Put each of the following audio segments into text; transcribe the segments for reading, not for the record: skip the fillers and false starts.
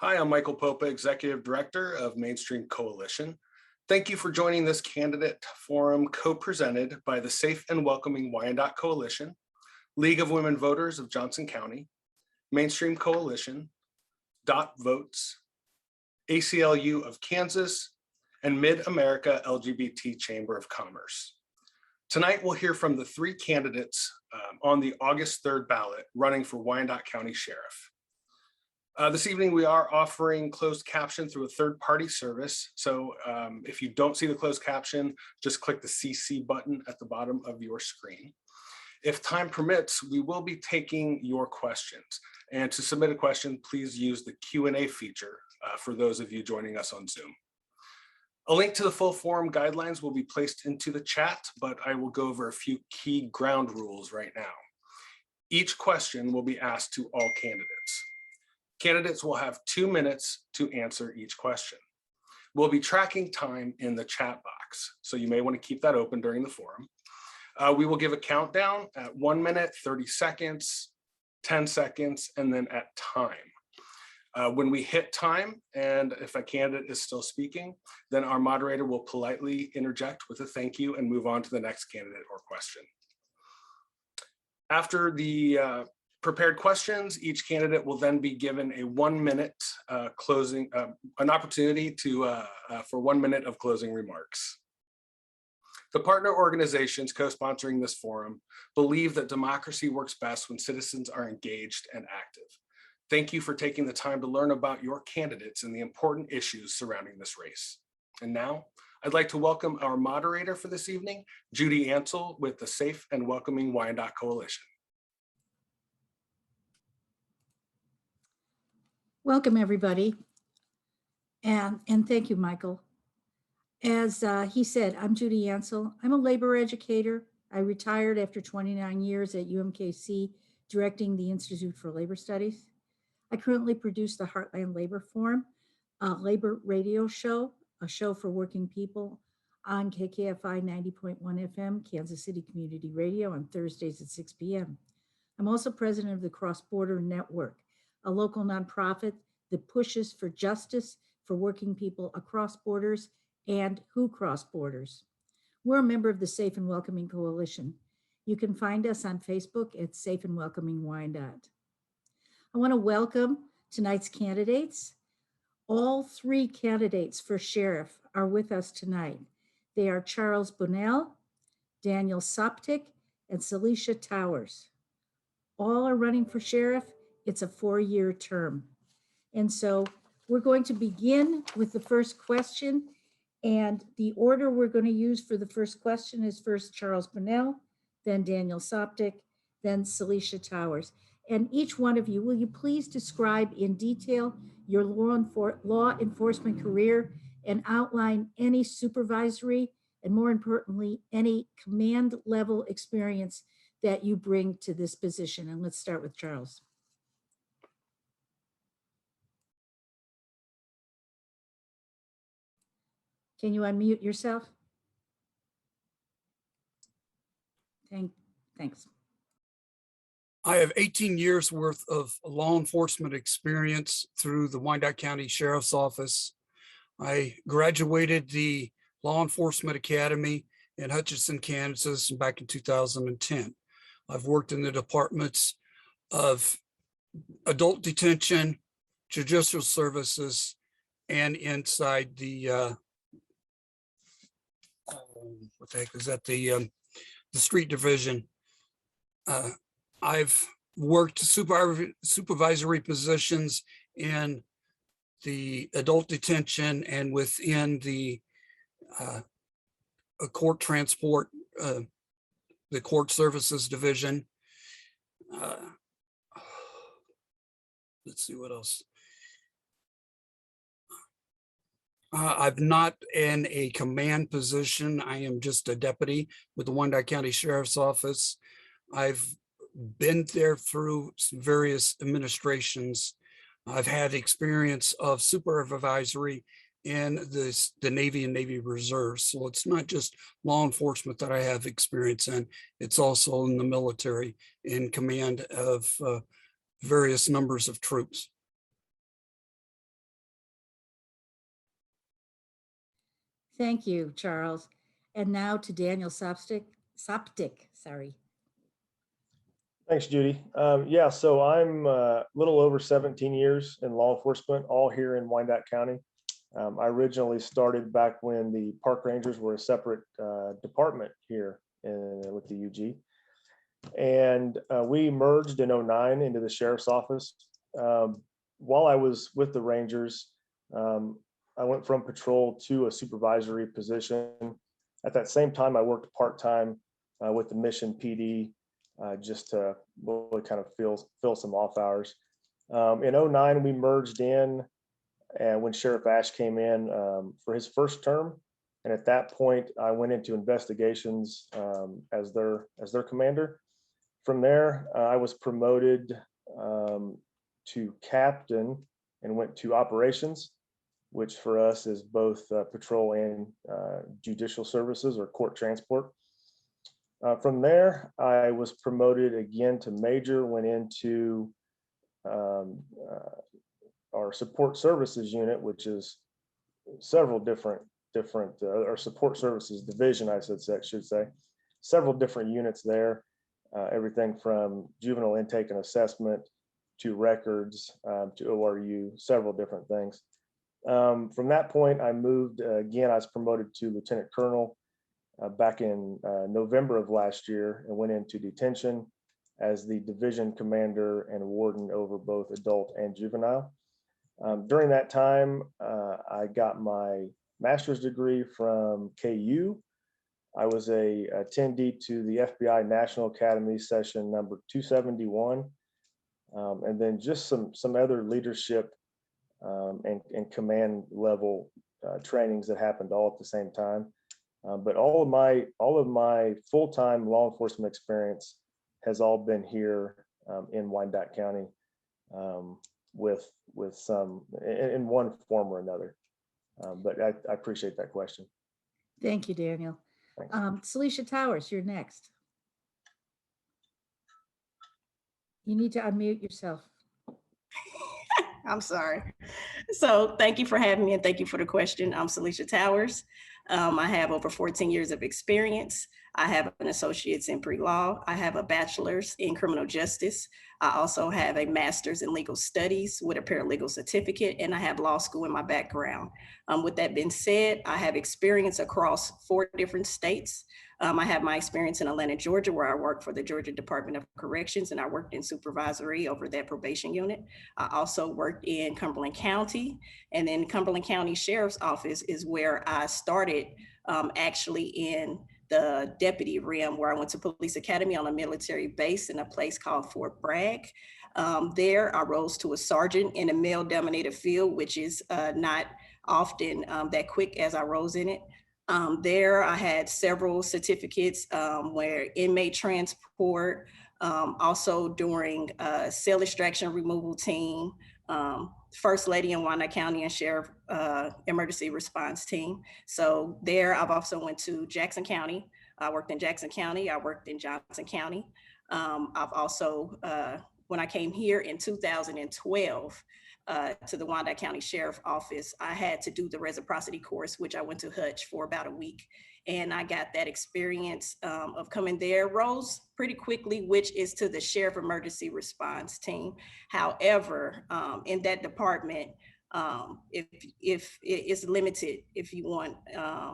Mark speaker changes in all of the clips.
Speaker 1: Hi, I'm Michael Popa, Executive Director of Mainstream Coalition. Thank you for joining this candidate forum co-presented by the Safe and Welcoming Wyandotte Coalition, League of Women Voters of Johnson County, Mainstream Coalition, Dot Votes, ACLU of Kansas, and Mid-America LGBT Chamber of Commerce. Tonight, we'll hear from the three candidates on the August 3rd ballot running for Wyandotte County Sheriff. This evening, we are offering closed caption through a third-party service. So if you don't see the closed caption, just click the CC button at the bottom of your screen. If time permits, we will be taking your questions. And to submit a question, please use the Q&A feature for those of you joining us on Zoom. A link to the full forum guidelines will be placed into the chat, but I will go over a few key ground rules right now. Each question will be asked to all candidates. Candidates will have 2 minutes to answer each question. We'll be tracking time in the chat box, so you may want to keep that open during the forum. We will give a countdown at 1 minute, 30 seconds, 10 seconds, and then at time. When we hit time, and if a candidate is still speaking, then our moderator will politely interject with a thank you and move on to the next candidate or question. After the prepared questions, each candidate will then be given a 1 minute closing, an opportunity for 1 minute of closing remarks. The partner organizations co-sponsoring this forum believe that democracy works best when citizens are engaged and active. Thank you for taking the time to learn about your candidates and the important issues surrounding this race. And now, I'd like to welcome our moderator for this evening, Judy Ansell with the Safe and Welcoming Wyandotte Coalition.
Speaker 2: Welcome, everybody. And thank you, Michael. As he said, I'm Judy Ansell. I'm a labor educator. I retired after 29 years at UMKC, directing the Institute for Labor Studies. I currently produce the Heartland Labor Forum, a labor radio show, a show for working people on KKFI 90.1 FM, Kansas City Community Radio on Thursdays at 6 p.m. I'm also president of the Cross Border Network, a local nonprofit that pushes for justice for working people across borders and who cross borders. We're a member of the Safe and Welcoming Coalition. You can find us on Facebook at Safe and Welcoming Wyandotte. I want to welcome tonight's candidates. All three candidates for sheriff are with us tonight. They are Charles Bunnell, Daniel Soptic, and Celicia Towers. All are running for sheriff. It's a 4-year term. And so we're going to begin with the first question. And the order we're going to use for the first question is first Charles Bunnell, then Daniel Soptic, then Celicia Towers. And each one of you, will you please describe in detail your law enforcement career and outline any supervisory and, more importantly, any command level experience that you bring to this position? And let's start with Charles. Can you unmute yourself? Thanks.
Speaker 3: I have 18 years worth of law enforcement experience through the Wyandotte County Sheriff's Office. I graduated the Law Enforcement Academy in Hutchinson, Kansas back in 2010. I've worked in the departments of adult detention, judicial services, and inside the what the heck is that, the street division. I've worked supervisory positions in the adult detention and within the court transport, the court services division. Let's see what else. I'm not in a command position. I am just a deputy with the Wyandotte County Sheriff's Office. I've been there through various administrations. I've had experience of supervisory in the Navy and Navy Reserves. So it's not just law enforcement that I have experience in, it's also in the military in command of various numbers of troops.
Speaker 2: Thank you, Charles. And now to Daniel Soptic, sorry.
Speaker 4: Thanks, Judy. Yeah, so I'm a little over 17 years in law enforcement, all here in Wyandotte County. I originally started back when the park rangers were a separate department here with the UG. And we merged in '09 into the sheriff's office. While I was with the Rangers, I went from patrol to a supervisory position. At that same time, I worked part-time with the Mission PD just to really kind of fill some off hours. In '09, we merged in, and when Sheriff Ash came in for his first term, and at that point, I went into investigations as their commander. From there, I was promoted to captain and went to operations, which for us is both patrol and judicial services or court transport. From there, I was promoted again to major, went into our support services unit, which is several different our support services division, I should say, several different units there, everything from juvenile intake and assessment to records to ORU, several different things. From that point, I moved again. I was promoted to lieutenant colonel back in November of last year and went into detention as the division commander and warden over both adult and juvenile. During that time, I got my master's degree from KU. I was a attendee to the FBI National Academy session number 271, and then just some other leadership and command level trainings that happened all at the same time. But all of my full-time law enforcement experience has all been here in Wyandotte County with some in one form or another. But I appreciate that question.
Speaker 2: Thank you, Daniel. Celicia Towers, you're next. You need to unmute yourself.
Speaker 5: I'm sorry. So thank you for having me and thank you for the question. I'm Celicia Towers. I have over 14 years of experience. I have an associate's in pre-law. I have a bachelor's in criminal justice. I also have a master's in legal studies with a paralegal certificate, and I have law school in my background. With that being said, I have experience across 4 different states. I have my experience in Atlanta, Georgia, where I worked for the Georgia Department of Corrections, and I worked in supervisory over that probation unit. I also worked in Cumberland County, and then Cumberland County Sheriff's Office is where I started actually in the deputy realm, where I went to police academy on a military base in a place called Fort Bragg. There, I rose to a sergeant in a male-dominated field, which is not often that quick as I rose in it. There, I had several certificates where inmate transport, also during cell extraction removal team, First Lady in Wyandotte County and Sheriff Emergency Response Team. So there, I've also went to Jackson County. I worked in Jackson County. I worked in Johnson County. I've also, when I came here in 2012 to the Wyandotte County Sheriff Office, I had to do the reciprocity course, which I went to Hutch for about a week. And I got that experience of coming there, rose pretty quickly, which is to the Sheriff Emergency Response Team. However, in that department, if it's limited if you want,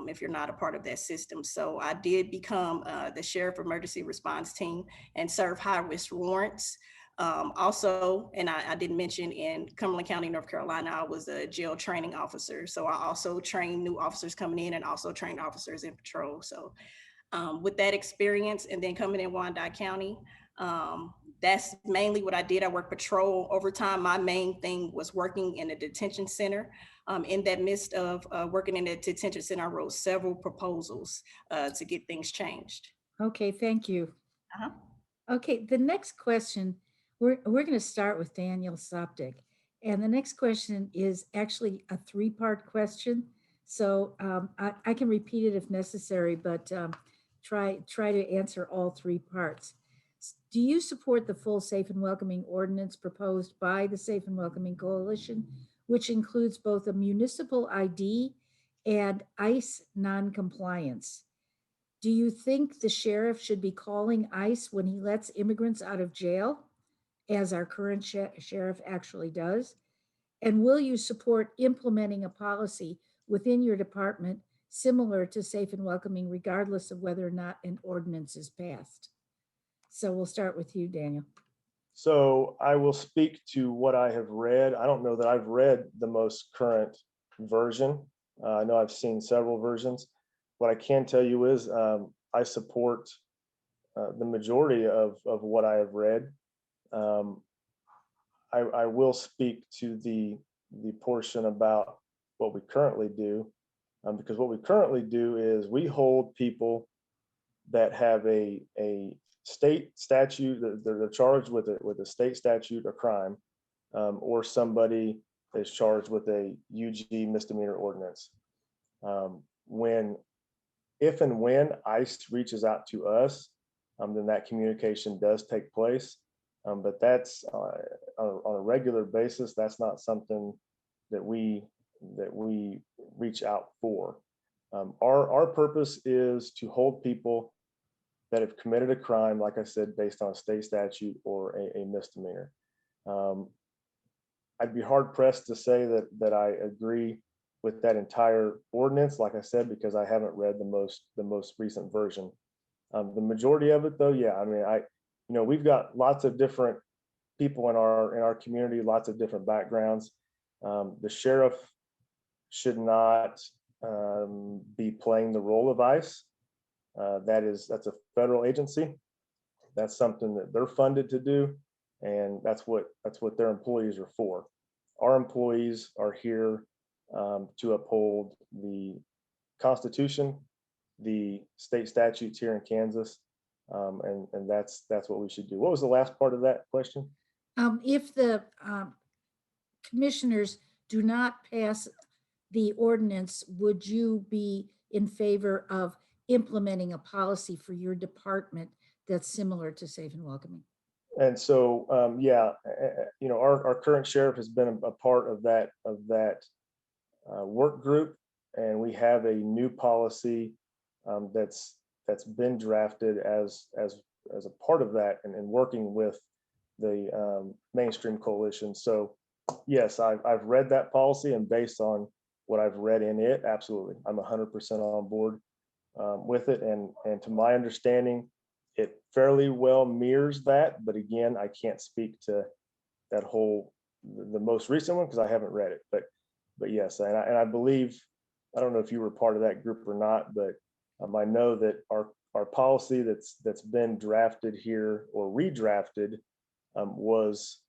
Speaker 5: if you're not a part of that system. So I did become the Sheriff Emergency Response Team and serve high-risk warrants. Also, and I didn't mention, in Cumberland County, North Carolina, I was a jail training officer. So I also trained new officers coming in and also trained officers in patrol. So with that experience, and then coming in Wyandotte County, that's mainly what I did. I worked patrol overtime. My main thing was working in a detention center. In that midst of working in a detention center, I wrote several proposals to get things changed.
Speaker 2: Okay, thank you. Okay, the next question, we're going to start with Daniel Soptic. And the next question is actually a 3-part question. So I can repeat it if necessary, but try to answer all 3 parts. Do you support the full Safe and Welcoming Ordinance proposed by the Safe and Welcoming Coalition, which includes both a municipal ID and ICE noncompliance. Do you think the sheriff should be calling ICE when he lets immigrants out of jail, as our current sheriff actually does? And will you support implementing a policy within your department similar to safe and welcoming, regardless of whether or not an ordinance is passed? So we'll start with you, Daniel.
Speaker 4: So I will speak to what I have read. I don't know that I've read the most current version. I know I've seen several versions. What I can tell you is I support the majority of what I have read. I will speak to the portion about what we currently do, because what we currently do is we hold people that have a state statute, they're charged with a state statute or crime, or somebody is charged with a UG misdemeanor ordinance. If and when ICE reaches out to us, then that communication does take place. But that's on a regular basis. That's not something that we reach out for. Our purpose is to hold people that have committed a crime, like I said, based on a state statute or a misdemeanor. I'd be hard pressed to say that I agree with that entire ordinance, like I said, because I haven't read the most recent version. The majority of it, though, yeah, I mean, we've got lots of different people in our community, lots of different backgrounds. The sheriff should not be playing the role of ICE. That's a federal agency. That's something that they're funded to do, and that's what their employees are for. Our employees are here to uphold the Constitution, the state statutes here in Kansas, and that's what we should do. What was the last part of that question?
Speaker 2: If the commissioners do not pass the ordinance, would you be in favor of implementing a policy for your department that's similar to safe and welcoming?
Speaker 4: And so, our current sheriff has been a part of that work group, and we have a new policy that's been drafted as a part of that, and working with the Mainstream Coalition. So, yes, I've read that policy, and based on what I've read in it, absolutely, I'm 100% on board with it, and to my understanding, it fairly well mirrors that. But again, I can't speak to that the most recent one because I haven't read it. But yes, and I believe, I don't know if you were part of that group or not, but I know that our policy that's been drafted here or redrafted was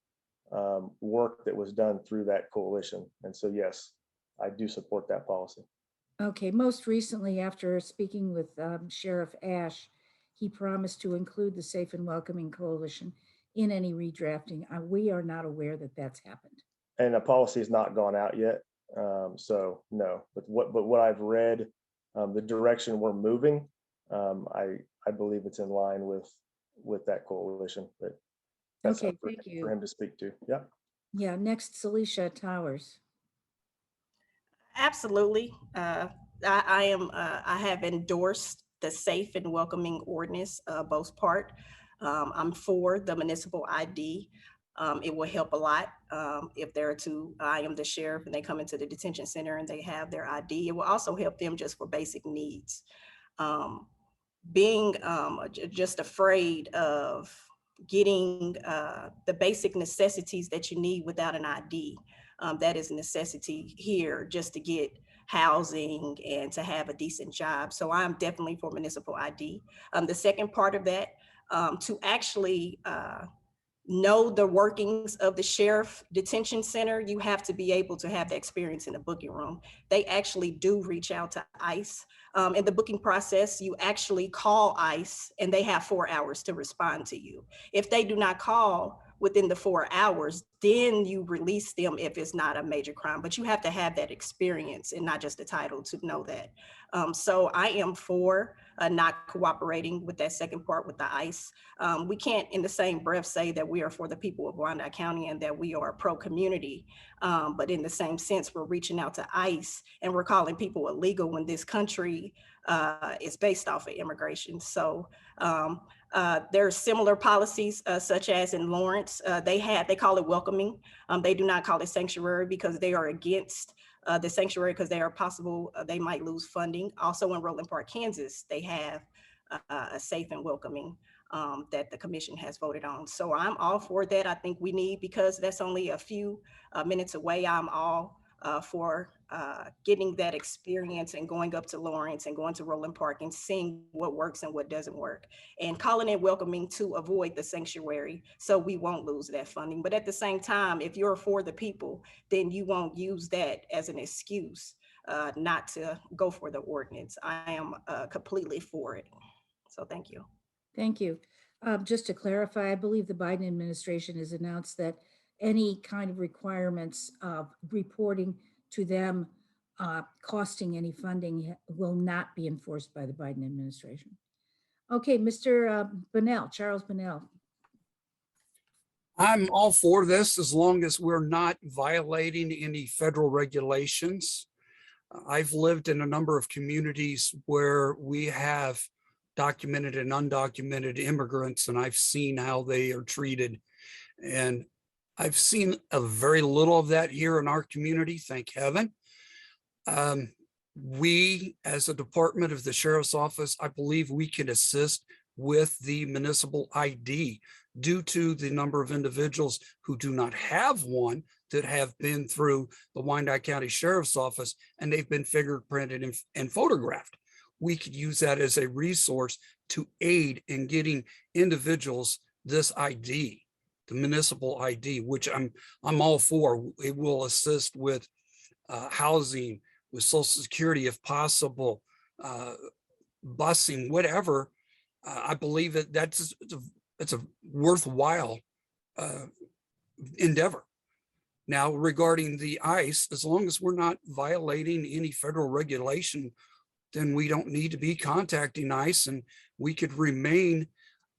Speaker 4: work that was done through that coalition. And so, yes, I do support that policy.
Speaker 2: Okay, most recently, after speaking with Sheriff Ash, he promised to include the Safe and Welcoming Coalition in any redrafting. We are not aware that that's happened.
Speaker 4: And the policy has not gone out yet. So no, but what I've read, the direction we're moving, I believe it's in line with that coalition. But that's
Speaker 2: okay,
Speaker 4: for him to speak to. Yeah.
Speaker 2: Yeah. Next, Celicia Towers.
Speaker 5: Absolutely. I have endorsed the safe and welcoming ordinance, both part. I'm for the municipal ID. It will help a lot if they're I am the sheriff and they come into the detention center and they have their ID. It will also help them just for basic needs. Being just afraid of getting the basic necessities that you need without an ID. That is a necessity here just to get housing and to have a decent job. So I'm definitely for municipal ID. The second part of that, to actually know the workings of the sheriff detention center, you have to be able to have the experience in the booking room. They actually do reach out to ICE. In the booking process, you actually call ICE and they have 4 hours to respond to you. If they do not call within the 4 hours, then you release them if it's not a major crime. But you have to have that experience and not just the title to know that. So I am for not cooperating with that second part with the ICE. We can't in the same breath say that we are for the people of Wyandotte County and that we are pro-community, but in the same sense, we're reaching out to ICE and we're calling people illegal when this country is based off of immigration. So there are similar policies such as in Lawrence, they call it welcoming. They do not call it sanctuary because they are against the sanctuary because they are possible, they might lose funding. Also in Roland Park, Kansas, they have a safe and welcoming that the commission has voted on. So I'm all for that. I think we need, because that's only a few minutes away, I'm all for getting that experience and going up to Lawrence and going to Roland Park and seeing what works and what doesn't work, and calling it welcoming to avoid the sanctuary so we won't lose that funding. But at the same time, if you're for the people, then you won't use that as an excuse not to go for the ordinance. I am completely for it. So thank you.
Speaker 2: Thank you. Just to clarify, I believe the Biden administration has announced that any kind of requirements of reporting to them costing any funding will not be enforced by the Biden administration. Okay, Mr. Bunnell, Charles Bunnell.
Speaker 3: I'm all for this as long as we're not violating any federal regulations. I've lived in a number of communities where we have documented and undocumented immigrants, and I've seen how they are treated. And I've seen a very little of that here in our community, thank heaven. We, as a department of the sheriff's office, I believe we can assist with the municipal ID due to the number of individuals who do not have one that have been through the Wyandotte County Sheriff's Office and they've been fingerprinted and photographed. We could use that as a resource to aid in getting individuals this ID, the municipal ID, which I'm all for. It will assist with housing, with Social Security if possible, busing, whatever. I believe that it's a worthwhile endeavor. Now, regarding the ICE, as long as we're not violating any federal regulation, then we don't need to be contacting ICE, and we could remain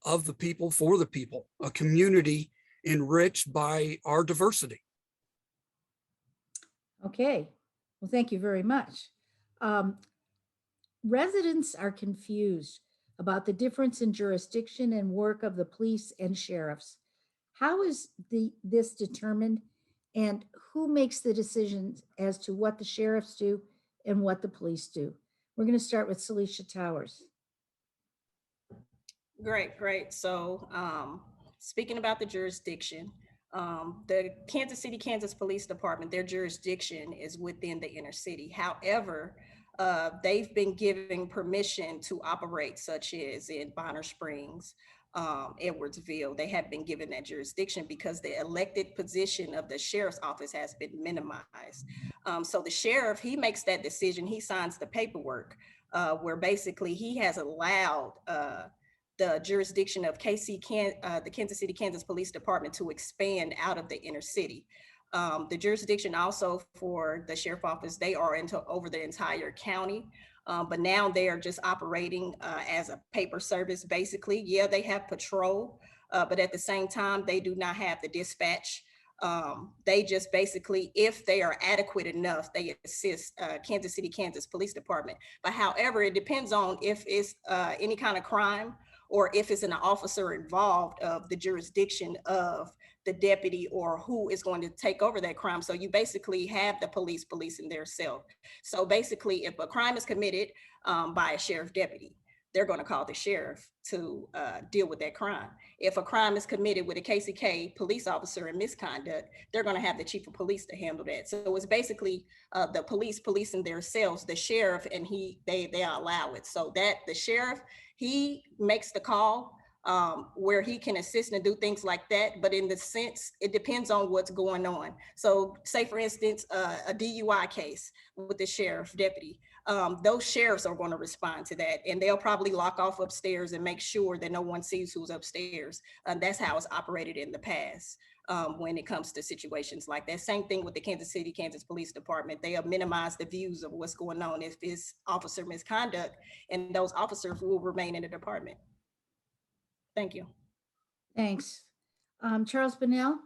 Speaker 3: of the people for the people, a community enriched by our diversity.
Speaker 2: Okay, well, thank you very much. Residents are confused about the difference in jurisdiction and work of the police and sheriffs. How is this determined, and who makes the decisions as to what the sheriffs do and what the police do? We're going to start with Celicia Towers.
Speaker 5: Great. So speaking about the jurisdiction, the Kansas City, Kansas Police Department, their jurisdiction is within the inner city. However, they've been given permission to operate, such as in Bonner Springs, Edwardsville. They have been given that jurisdiction because the elected position of the sheriff's office has been minimized. So the sheriff, he makes that decision. He signs the paperwork where basically he has allowed the jurisdiction of the Kansas City, Kansas Police Department to expand out of the inner city. The jurisdiction also for the sheriff office, they are over the entire county, but now they are just operating as a paper service, basically. Yeah, they have patrol, but at the same time, they do not have the dispatch. They just basically, if they are adequate enough, they assist Kansas City, Kansas Police Department. But however, it depends on if it's any kind of crime or if it's an officer involved of the jurisdiction of the deputy or who is going to take over that crime. So you basically have the police policing their self. So basically, if a crime is committed by a sheriff deputy, they're going to call the sheriff to deal with that crime. If a crime is committed with a KCK police officer in misconduct, they're going to have the chief of police to handle that. So it's basically the police policing themselves, the sheriff, and they allow it. So that the sheriff, he makes the call where he can assist and do things like that. But in the sense, it depends on what's going on. So say, for instance, a DUI case with the sheriff deputy. those sheriffs are going to respond to that, and they'll probably lock off upstairs and make sure that no one sees who's upstairs. That's how it's operated in the past. When it comes to situations like that. Same thing with the Kansas City, Kansas Police Department. They have minimized the views of what's going on if it's officer misconduct, and those officers will remain in the department. Thank you.
Speaker 2: Thanks. Charles Bonnell?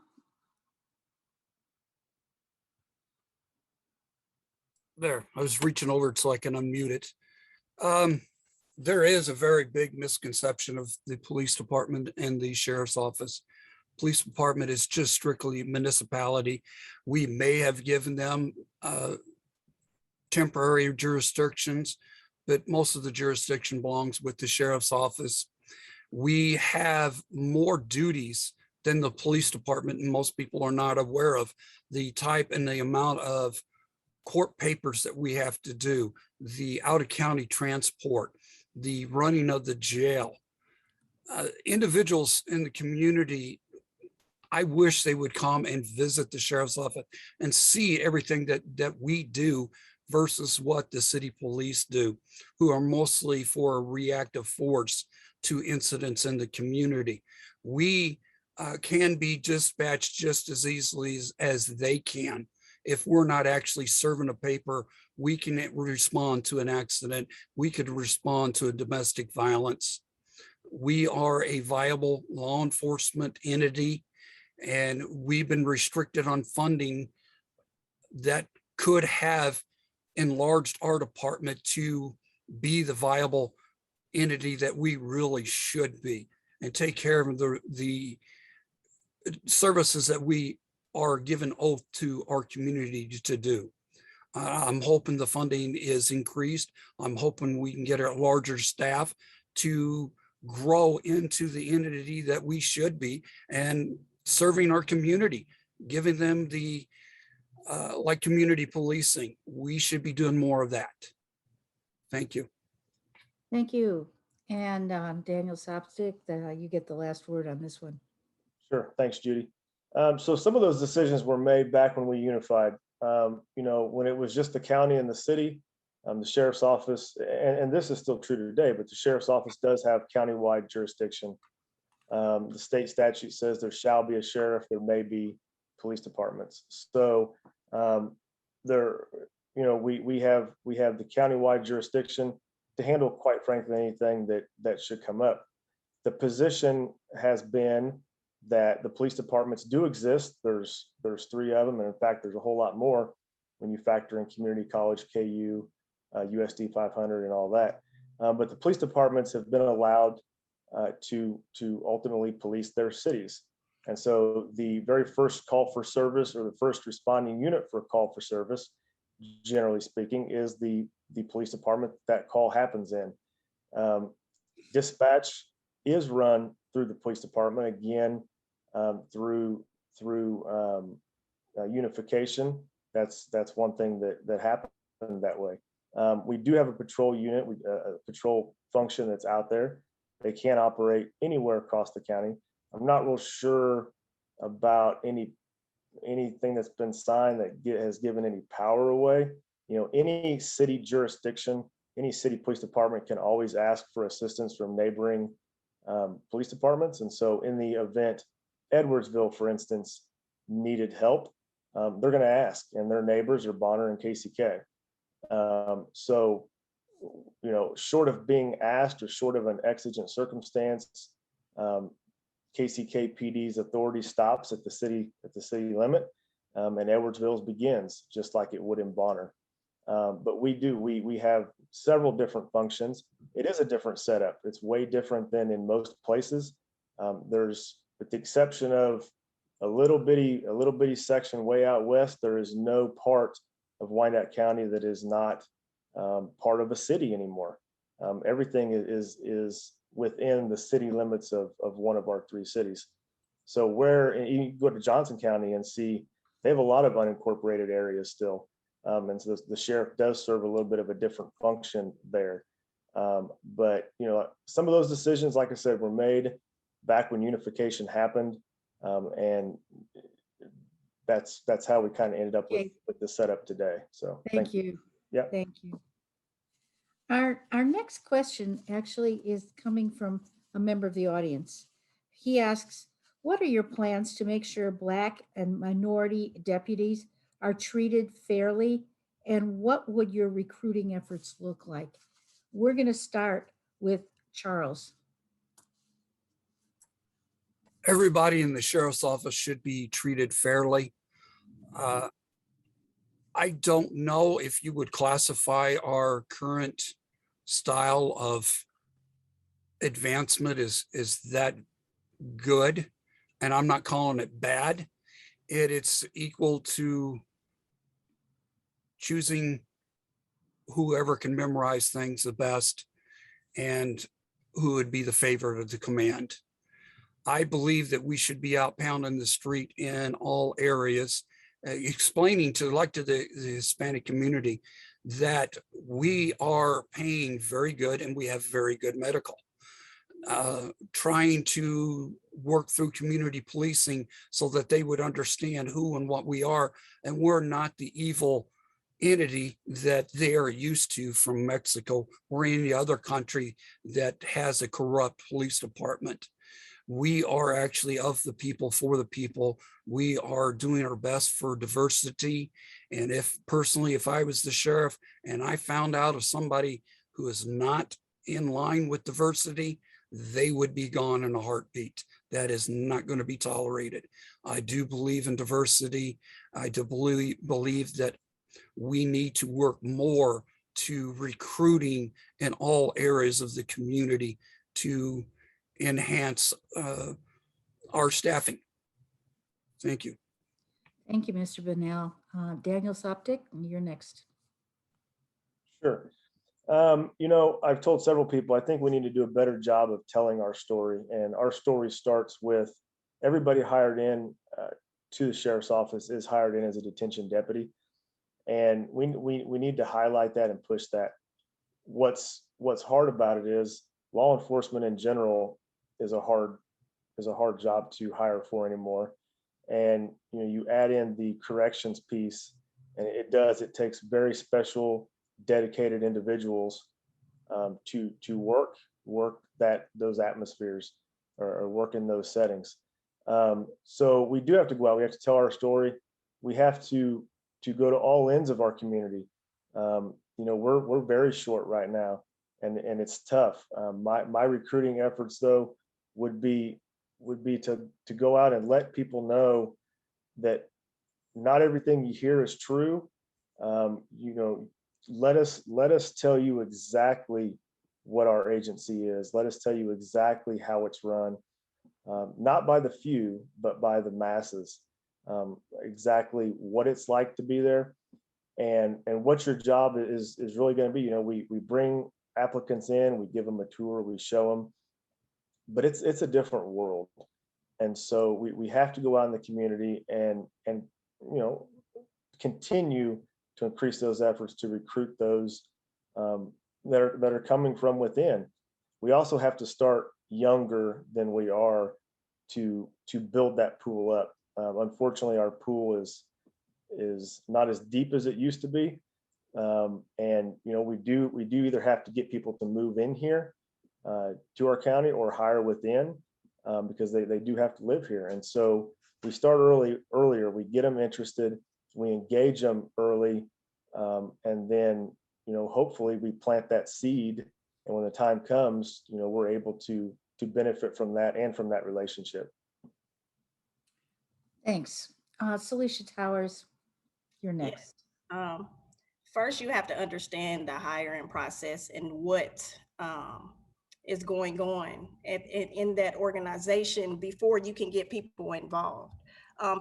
Speaker 3: There, I was reaching over so I can unmute it. There is a very big misconception of the police department and the sheriff's office. Police department is just strictly municipality. We may have given them temporary jurisdictions, but most of the jurisdiction belongs with the sheriff's office. We have more duties than the police department, and most people are not aware of the type and the amount of court papers that we have to do, the out-of-county transport, the running of the jail. Individuals in the community, I wish they would come and visit the sheriff's office and see everything that we do versus what the city police do, who are mostly for a reactive force to incidents in the community. We can be dispatched just as easily as they can. If we're not actually serving a paper, we can respond to an accident. We could respond to a domestic violence. We are a viable law enforcement entity, and we've been restricted on funding that could have enlarged our department to be the viable entity that we really should be and take care of the services that we are given oath to our community to do. I'm hoping the funding is increased. I'm hoping we can get a larger staff to grow into the entity that we should be and serving our community, giving them the like community policing. We should be doing more of that. Thank you.
Speaker 2: Thank you. And Daniel Sopcich, you get the last word on this one.
Speaker 4: Sure. Thanks, Judy. So some of those decisions were made back when we unified. When it was just the county and the city, the sheriff's office, and this is still true today, but the sheriff's office does have countywide jurisdiction. The state statute says there shall be a sheriff, there may be police departments. So we have the countywide jurisdiction to handle, quite frankly, anything that should come up. The position has been that the police departments do exist. There's 3 of them, and in fact, there's a whole lot more when you factor in community college, KU, USD 500, and all that. But the police departments have been allowed to ultimately police their cities. And so the very first call for service, or the first responding unit for a call for service, generally speaking, is the police department that call happens in. Dispatch is run through the police department, again, through unification. That's one thing that happened that way. We do have a patrol unit, a patrol function that's out there. They can't operate anywhere across the county. I'm not real sure about anything that's been signed that has given any power away. Any city jurisdiction, any city police department can always ask for assistance from neighboring police departments. And so in the event Edwardsville, for instance, needed help, they're going to ask, and their neighbors are Bonner and KCK. Short of being asked or short of an exigent circumstance, KCK PD's authority stops at the city limit, and Edwardsville's begins just like it would in Bonner. But we have several different functions. It is a different setup. It's way different than in most places. With the exception of a little bitty section way out west, there is no part of Wyandotte County that is not part of a city anymore. Everything is within the city limits of one of our 3 cities. So where you go to Johnson County and see they have a lot of unincorporated areas still. And so the sheriff does serve a little bit of a different function there. But some of those decisions, like I said, were made back when unification happened. And that's how we kind of ended up with the setup today. So
Speaker 2: Thank you.
Speaker 4: Yeah.
Speaker 2: Thank you. Our next question actually is coming from a member of the audience. He asks, what are your plans to make sure Black and minority deputies are treated fairly? And what would your recruiting efforts look like? We're going to start with Charles.
Speaker 3: Everybody in the sheriff's office should be treated fairly. I don't know if you would classify our current style of advancement is that good, and I'm not calling it bad. It's equal to choosing whoever can memorize things the best and who would be the favorite of the command. I believe that we should be out pounding the street in all areas, explaining to the Hispanic community that we are paying very good and we have very good medical. Trying to work through community policing so that they would understand who and what we are, and we're not the evil entity that they are used to from Mexico or any other country that has a corrupt police department. We are actually of the people, for the people. We are doing our best for diversity. And if I was the sheriff and I found out of somebody who is not in line with diversity, they would be gone in a heartbeat. That is not going to be tolerated. I do believe in diversity. I do believe that we need to work more to recruiting in all areas of the community to enhance our staffing. Thank you.
Speaker 2: Thank you, Mr. Bunnell. Daniel Soptic, you're next.
Speaker 4: Sure. I've told several people, I think we need to do a better job of telling our story. And our story starts with everybody hired in to the sheriff's office is hired in as a detention deputy. And we need to highlight that and push that. What's hard about it is law enforcement in general is a hard job to hire for anymore. And you add in the corrections piece, and it takes very special, dedicated individuals to work those atmospheres or work in those settings. So we do have to go out. We have to tell our story. We have to go to all ends of our community. We're very short right now, and it's tough. My recruiting efforts though would be to go out and let people know that not everything you hear is true. Let us tell you exactly what our agency is. Let us tell you exactly how it's run, not by the few, but by the masses. Exactly what it's like to be there, and what your job is really going to be. We bring applicants in, we give them a tour, we show them, but it's a different world, and so we have to go out in the community and continue to increase those efforts to recruit those that are coming from within. We also have to start younger than we are to build that pool up. Unfortunately, our pool is not as deep as it used to be, and we do either have to get people to move in here to our county or hire within, because they do have to live here. And so we start earlier. We get them interested. We engage them early, and then hopefully we plant that seed. And when the time comes, we're able to benefit from that and from that relationship.
Speaker 2: Thanks. Celicia Towers, you're next.
Speaker 5: First, you have to understand the hiring process and what is going on in that organization before you can get people involved.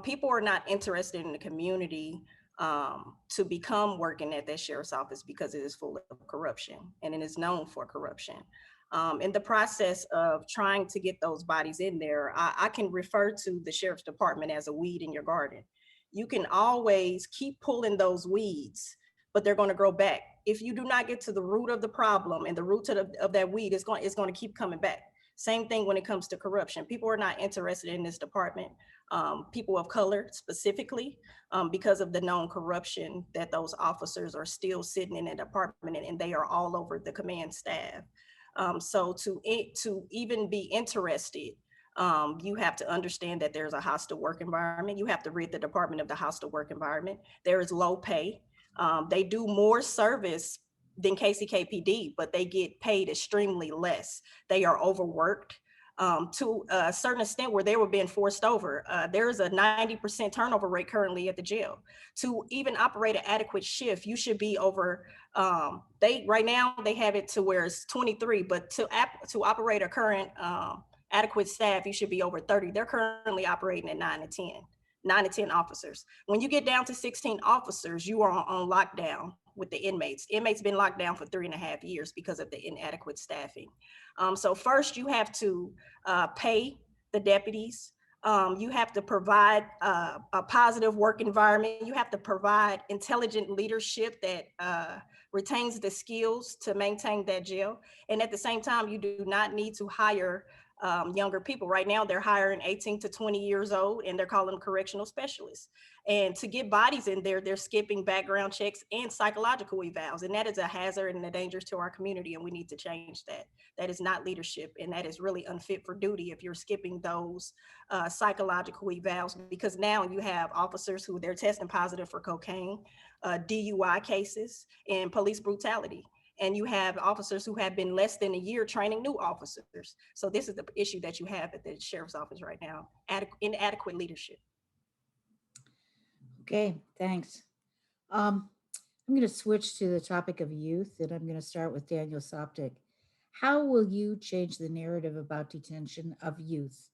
Speaker 5: People are not interested in the community to become working at that sheriff's office because it is full of corruption and it is known for corruption. In the process of trying to get those bodies in there, I can refer to the sheriff's department as a weed in your garden. You can always keep pulling those weeds, but they're going to grow back. If you do not get to the root of the problem and the root of that weed, it's going to keep coming back. Same thing when it comes to corruption. People are not interested in this department. People of color specifically, because of the known corruption that those officers are still sitting in a department and they are all over the command staff. So to even be interested, you have to understand that there's a hostile work environment. You have to rid the department of the hostile work environment. There is low pay. They do more service than KCKPD, but they get paid extremely less. They are overworked to a certain extent where they were being forced over. There is a 90% turnover rate currently at the jail. To even operate an adequate shift, you should be over, right now they have it to where it's 23, but to operate a current adequate staff, you should be over 30. They're currently operating at 9 to 10 officers. When you get down to 16 officers, you are on lockdown with the inmates. Inmates been locked down for 3.5 years because of the inadequate staffing. So first you have to pay the deputies. You have to provide a positive work environment. You have to provide intelligent leadership that retains the skills to maintain that jail. And at the same time, you do not need to hire younger people. Right now, they're hiring 18 to 20 years old, and they're calling them correctional specialists. And to get bodies in there, they're skipping background checks and psychological evals. And that is a hazard and a danger to our community, and we need to change that. That is not leadership, and that is really unfit for duty if you're skipping those psychological evals, because now you have officers who they're testing positive for cocaine, DUI cases, and police brutality. And you have officers who have been less than a year training new officers. So this is the issue that you have at the sheriff's office right now, inadequate leadership.
Speaker 2: Okay, thanks. I'm going to switch to the topic of youth, and I'm going to start with Daniel Soptic. How will you change the narrative about detention of youth?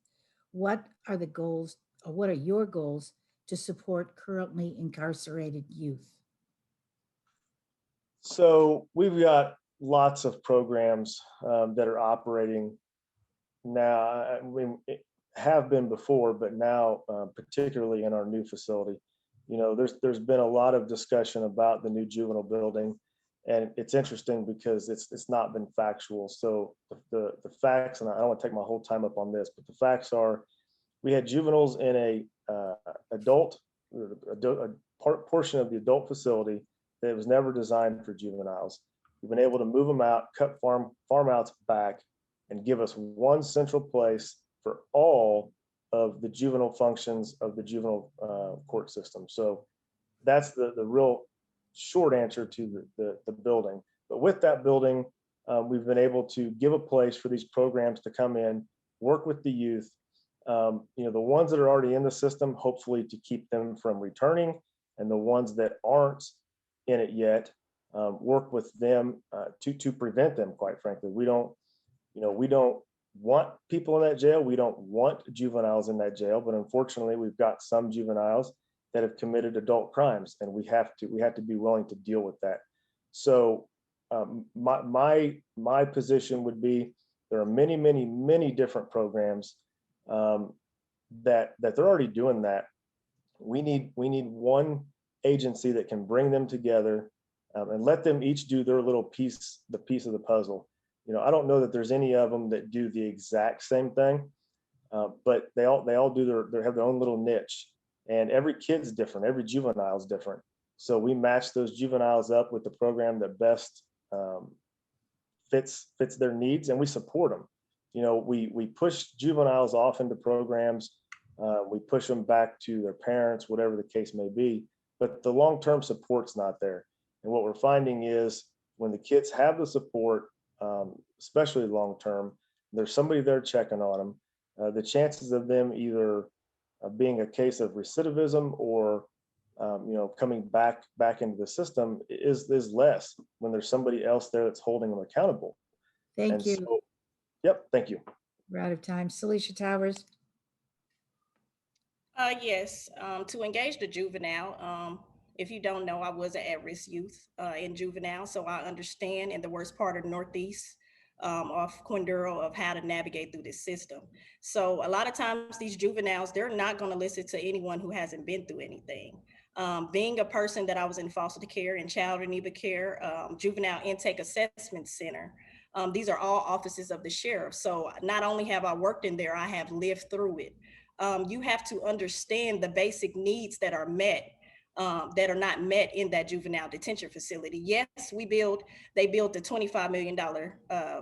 Speaker 2: What are the goals, or what are your goals to support currently incarcerated youth?
Speaker 4: So we've got lots of programs that are operating now. We have been before, but now particularly in our new facility. You know, there's been a lot of discussion about the new juvenile building, and it's interesting because it's not been factual. So the facts, and I don't want to take my whole time up on this, but the facts are, we had juveniles in a portion of the adult facility that was never designed for juveniles. We've been able to move them out, cut farm outs back, and give us one central place for all of the juvenile functions of the juvenile court system. So that's the real short answer to the building. But with that building, we've been able to give a place for these programs to come in, work with the youth. You know, the ones that are already in the system, hopefully to keep them from returning, and the ones that aren't in it yet, work with them to prevent them. Quite frankly, we don't want people in that jail. We don't want juveniles in that jail, but unfortunately, we've got some juveniles that have committed adult crimes, and we have to be willing to deal with that. So my position would be, there are many different programs that they're already doing that. We need one agency that can bring them together and let them each do their little piece of the puzzle. You know, I don't know that there's any of them that do the exact same thing, but they all do they have their own little niche, and every kid's different, every juvenile is different. So we match those juveniles up with the program that best fits their needs, and we support them. You know, we push juveniles off into programs, we push them back to their parents, whatever the case may be, but the long-term support's not there. And what we're finding is, when the kids have the support, especially long-term, there's somebody there checking on them, the chances of them either being a case of recidivism or coming back into the system is less when there's somebody else there that's holding them accountable.
Speaker 2: Thank you.
Speaker 4: So, yep, thank you.
Speaker 2: We're out of time. Salisha Towers.
Speaker 5: Yes, to engage the juvenile. If you don't know, I was an at-risk youth in juvenile, so I understand in the worst part of the Northeast off Quinduro of how to navigate through this system. So a lot of times these juveniles, they're not going to listen to anyone who hasn't been through anything. Being a person that I was in foster care and child in need of care, juvenile intake assessment center, These are all offices of the sheriff. So not only have I worked in there, I have lived through it. You have to understand the basic needs that are met, that are not met in that juvenile detention facility. Yes, they built the $25 million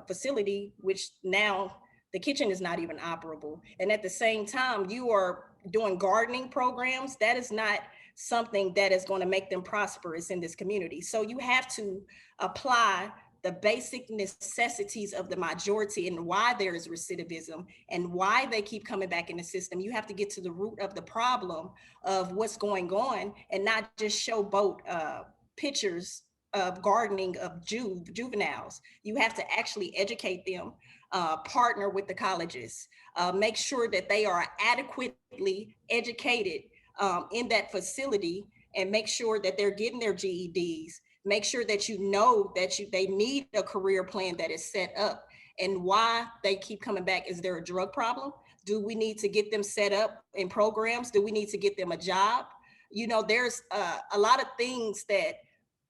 Speaker 5: facility, which now the kitchen is not even operable. And at the same time, you are doing gardening programs. That is not something that is going to make them prosperous in this community. So you have to apply the basic necessities of the majority and why there is recidivism and why they keep coming back in the system. You have to get to the root of the problem of what's going on and not just showboat pictures of gardening of juveniles. You have to actually educate them, partner with the colleges, make sure that they are adequately educated in that facility, and make sure that they're getting their GEDs. Make sure that you know that they need a career plan that is set up, and why they keep coming back. Is there a drug problem? Do we need to get them set up in programs? Do we need to get them a job? You know, there's a lot of things that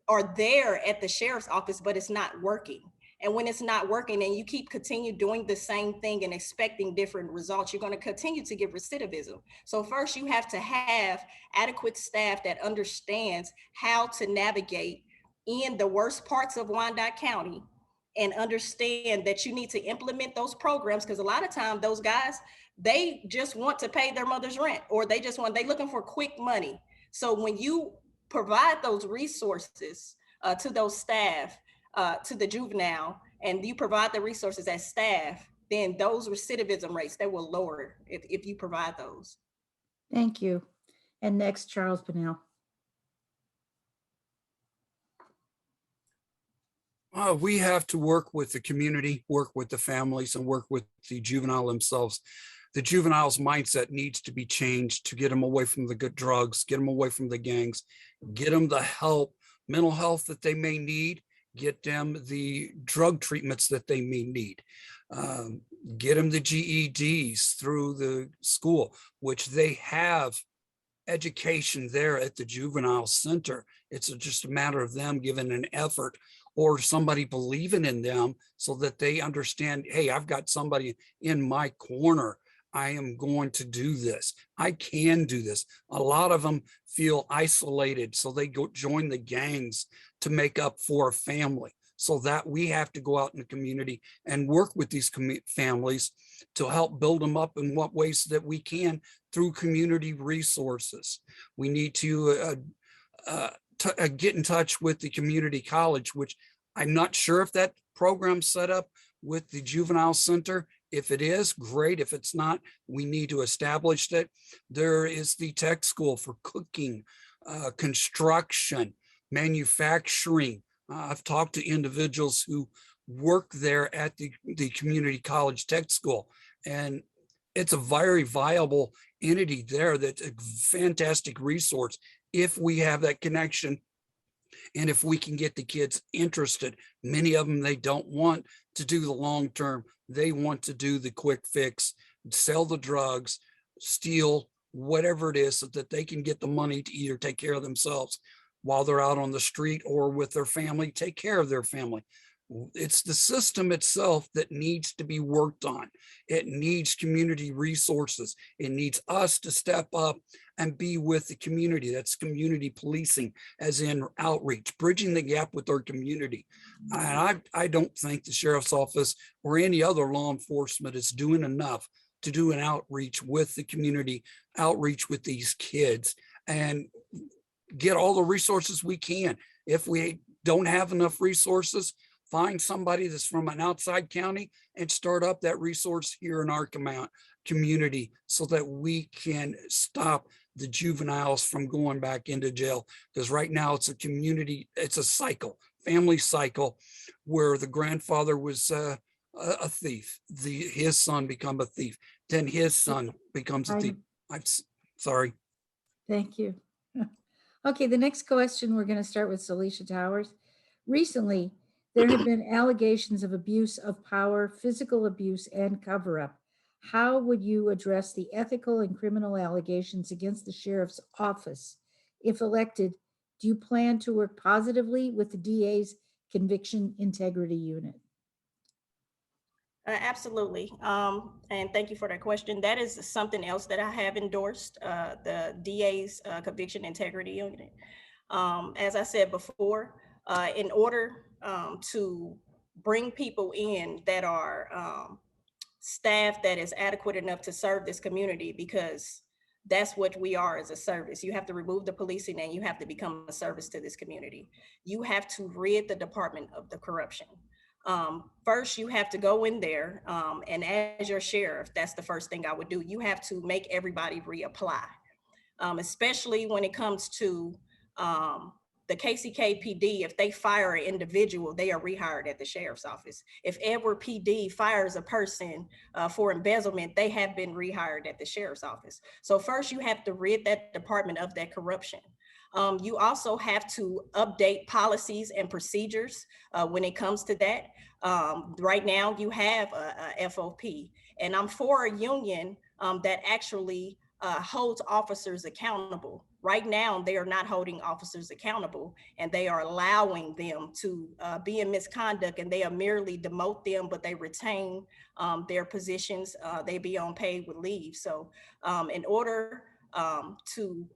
Speaker 5: are there at the sheriff's office, but it's not working. And when it's not working and you continue doing the same thing and expecting different results, you're going to continue to get recidivism. So first you have to have adequate staff that understands how to navigate in the worst parts of Wyandotte County and understand that you need to implement those programs, because a lot of times those guys, they just want to pay their mother's rent, or they looking for quick money. So when you provide those resources to those staff, to the juvenile, and you provide the resources as staff, then those recidivism rates, they will lower if you provide those.
Speaker 2: Thank you. And next, Charles Bunnell.
Speaker 3: We have to work with the community, work with the families, and work with the juvenile themselves. The juvenile's mindset needs to be changed to get them away from the good drugs, get them away from the gangs, get them the help, mental health that they may need, get them the drug treatments that they may need, get them the GEDs through the school, which they have education there at the juvenile center. It's just a matter of them giving an effort or somebody believing in them so that they understand, hey, I've got somebody in my corner. I am going to do this. I can do this. A lot of them feel isolated, so they go join the gangs to make up for a family. So that we have to go out in the community and work with these families to help build them up in what ways that we can through community resources. We need to get in touch with the community college, which I'm not sure if that program's set up with the juvenile center. If it is, great. If it's not, we need to establish that. There is the tech school for cooking, construction, manufacturing. I've talked to individuals who work there at the community college tech school, and it's a very viable entity there. That's a fantastic resource if we have that connection. And if we can get the kids interested. Many of them, they don't want to do the long term. They want to do the quick fix, sell the drugs, steal, whatever it is, so that they can get the money to either take care of themselves while they're out on the street, or with their family, take care of their family. It's the system itself that needs to be worked on. It needs community resources. It needs us to step up and be with the community. That's community policing, as in outreach, bridging the gap with our community. And I don't think the sheriff's office or any other law enforcement is doing enough to do an outreach with the community, outreach with these kids, and get all the resources we can. If we don't have enough resources, find somebody that's from an outside county and start up that resource here in our community so that we can stop the juveniles from going back into jail. Because right now it's a community, it's a cycle, family cycle, where the grandfather was a thief. His son become a thief. Then his son becomes a thief. I'm sorry.
Speaker 2: Thank you. Okay, the next question, we're going to start with Celicia Towers. Recently, there have been allegations of abuse of power, physical abuse, and cover-up. How would you address the ethical and criminal allegations against the sheriff's office? If elected, do you plan to work positively with the DA's conviction integrity unit?
Speaker 5: Absolutely. And thank you for that question. That is something else that I have endorsed, the DA's conviction integrity unit. As I said before, in order to bring people in that are staff that is adequate enough to serve this community, because that's what we are as a service. You have to remove the policing and you have to become a service to this community. You have to rid the department of the corruption. First, you have to go in there, and as your sheriff, that's the first thing I would do. You have to make everybody reapply, especially when it comes to the KCKPD. If they fire an individual, they are rehired at the sheriff's office. If Edward PD fires a person for embezzlement, they have been rehired at the sheriff's office. So first, you have to rid that department of that corruption. You also have to update policies and procedures when it comes to that. Right now, you have a FOP, and I'm for a union that actually holds officers accountable. Right now, they are not holding officers accountable, and they are allowing them to be in misconduct, and they are merely demote them, but they retain their positions. They be on paid with leave. So in order to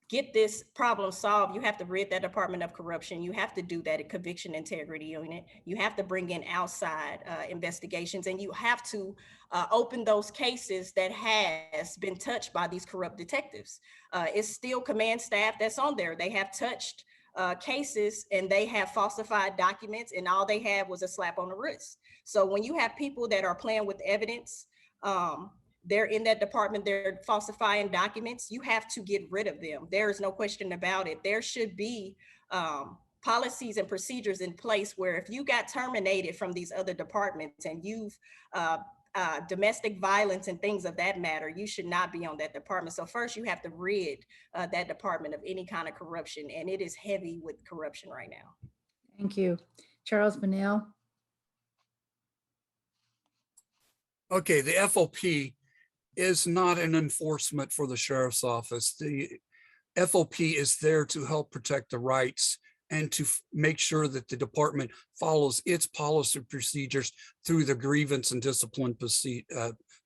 Speaker 5: get this problem solved, you have to rid that department of corruption. You have to do that at conviction integrity unit. You have to bring in outside investigations, and you have to open those cases that has been touched by these corrupt detectives. It's still command staff that's on there. They have touched cases and they have falsified documents, and all they had was a slap on the wrist. So when you have people that are playing with evidence, they're in that department, they're falsifying documents, you have to get rid of them. There is no question about it. There should be policies and procedures in place where if you got terminated from these other departments and you've domestic violence and things of that matter, you should not be on that department. So first you have to rid that department of any kind of corruption, and it is heavy with corruption right now.
Speaker 2: Thank you. Charles Bonnell.
Speaker 3: Okay, the FOP is not an enforcement for the sheriff's office. The FOP is there to help protect the rights and to make sure that the department follows its policy procedures through the grievance and discipline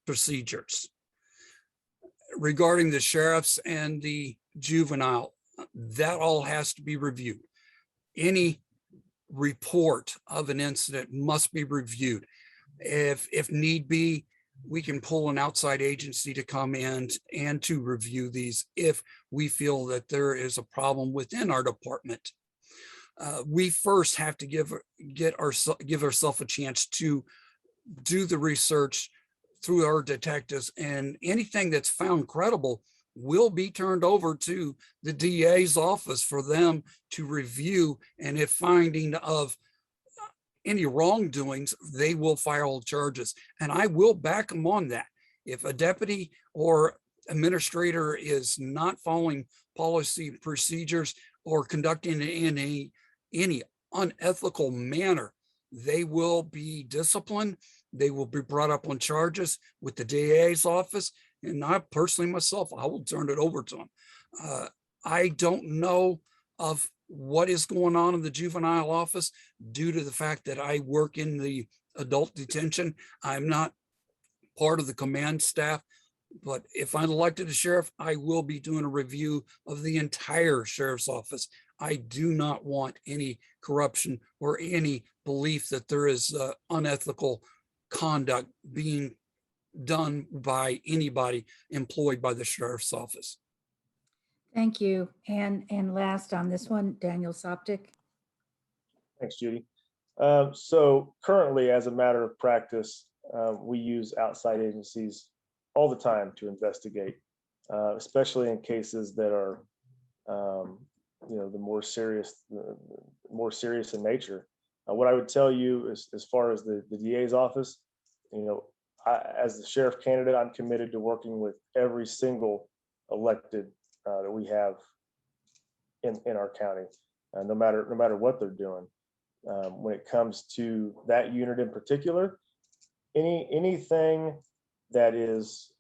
Speaker 3: procedures. Regarding the sheriffs and the juvenile, that all has to be reviewed. Any report of an incident must be reviewed. If need be, we can pull an outside agency to come in and to review these if we feel that there is a problem within our department. We first have to give ourselves a chance to do the research through our detectives, and anything that's found credible will be turned over to the DA's office for them to review, and if finding of any wrongdoings, they will file charges, and I will back them on that. If a deputy or administrator is not following policy procedures or conducting in any unethical manner, they will be disciplined. They will be brought up on charges with the DA's office, and I personally myself, I will turn it over to them. I don't know of what is going on in the juvenile office due to the fact that I work in the adult detention. I'm not part of the command staff, but if I'm elected as sheriff, I will be doing a review of the entire sheriff's office. I do not want any corruption or any belief that there is unethical conduct being done by anybody employed by the sheriff's office.
Speaker 2: Thank you. And last on this one, Daniel Soptic.
Speaker 4: Thanks, Judy. So currently, as a matter of practice, we use outside agencies all the time to investigate, especially in cases that are, the more serious in nature. What I would tell you is, as far as the DA's office, as the sheriff candidate, I'm committed to working with every single elected that we have in our county, no matter what they're doing. When it comes to that unit in particular, anything that is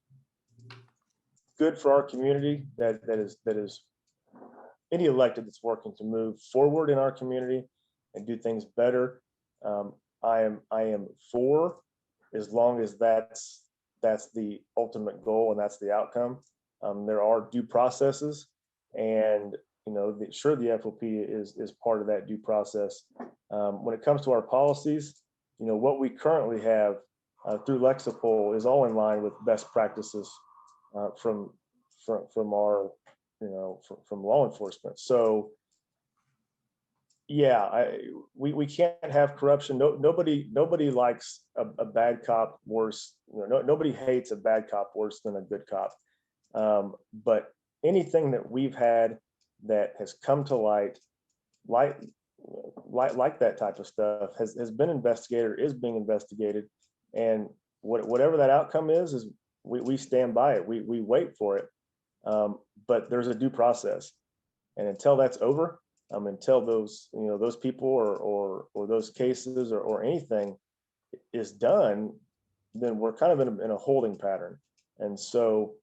Speaker 4: good for our community, that is any elected that's working to move forward in our community and do things better, I am for, as long as that's the ultimate goal and that's the outcome. There are due processes, and sure, the FOP is part of that due process. When it comes to our policies, what we currently have through Lexipol is all in line with best practices from our from law enforcement. So yeah, we can't have corruption. Nobody likes a bad cop worse. Nobody hates a bad cop worse than a good cop. But anything that we've had that has come to light, like that type of stuff, has been investigated, is being investigated, and whatever that outcome is we stand by it. We wait for it. But there's a due process, and until that's over, until those those people or those cases or anything is done, then we're kind of in a holding pattern. And so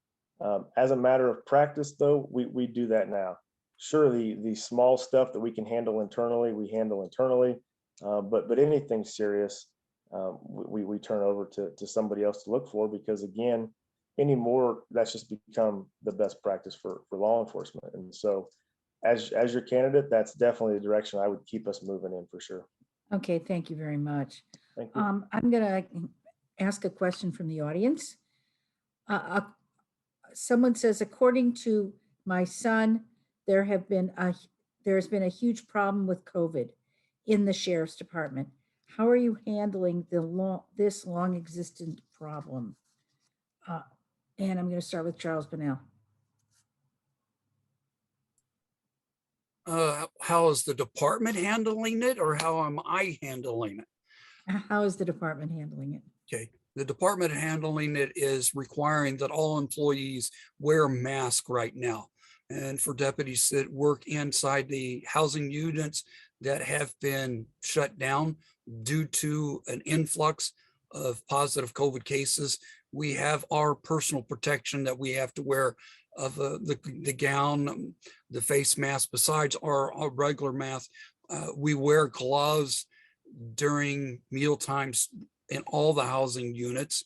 Speaker 4: as a matter of practice, though, we do that now. Sure, the small stuff that we can handle internally, we handle internally, but anything serious, we turn over to somebody else to look for, because again, anymore, that's just become the best practice for law enforcement. And so as your candidate, that's definitely the direction I would keep us moving in, for sure.
Speaker 2: Okay, thank you very much.
Speaker 4: Thank you.
Speaker 2: I'm gonna ask a question from the audience. Someone says, according to my son, there has been a huge problem with COVID in the sheriff's department. How are you handling this long existent problem? And I'm going to start with Charles Bunnell.
Speaker 3: How is the department handling it, or how am I handling it?
Speaker 2: How is the department handling it?
Speaker 3: Okay, the department handling it is requiring that all employees wear masks right now. And for deputies that work inside the housing units that have been shut down due to an influx of positive COVID cases, we have our personal protection that we have to wear, of the gown, the face mask, besides our regular mask. We wear gloves during meal times in all the housing units.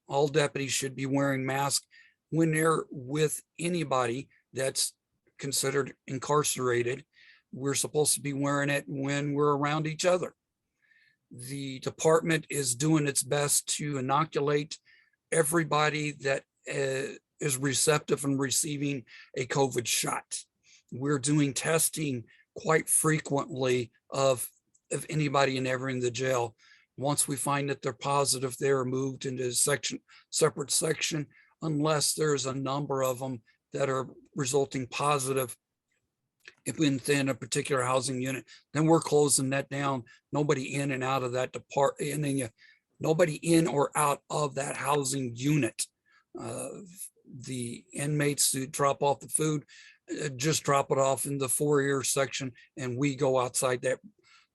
Speaker 3: All deputies should be wearing masks when they're with anybody that's considered incarcerated. We're supposed to be wearing it when we're around each other. The department is doing its best to inoculate everybody that is receptive and receiving a COVID shot. We're doing testing quite frequently of anybody and ever in the jail. Once we find that they're positive, they're moved into a separate section, unless there's a number of them that are resulting positive within a particular housing unit. Then we're closing that down. Nobody in and out of that department, and then nobody in or out of that housing unit. The inmates who drop off the food, just drop it off in the foyer section, and we go outside that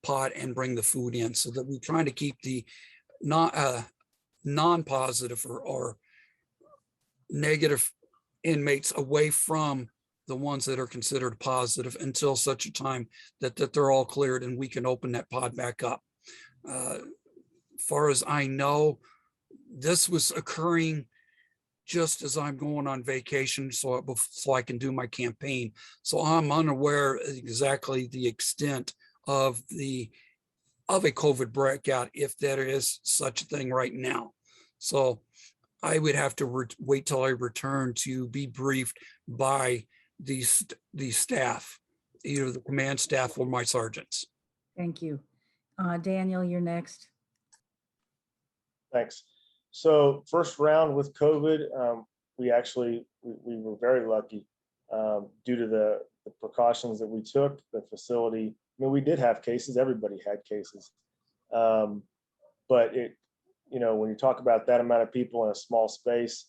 Speaker 3: pod and bring the food in, so that we're trying to keep the non-positive or negative inmates away from the ones that are considered positive, until such a time that they're all cleared and we can open that pod back up. Far as I know, this was occurring just as I'm going on vacation, so I can do my campaign. So I'm unaware exactly the extent of a COVID breakout, if there is such a thing right now. So I would have to wait till I return to be briefed by the staff, either the command staff or my sergeants.
Speaker 2: Thank you. Daniel, you're next.
Speaker 4: Thanks. So first round with COVID, we were very lucky due to the precautions that we took. The facility, I mean, we did have cases. Everybody had cases, but when you talk about that amount of people in a small space,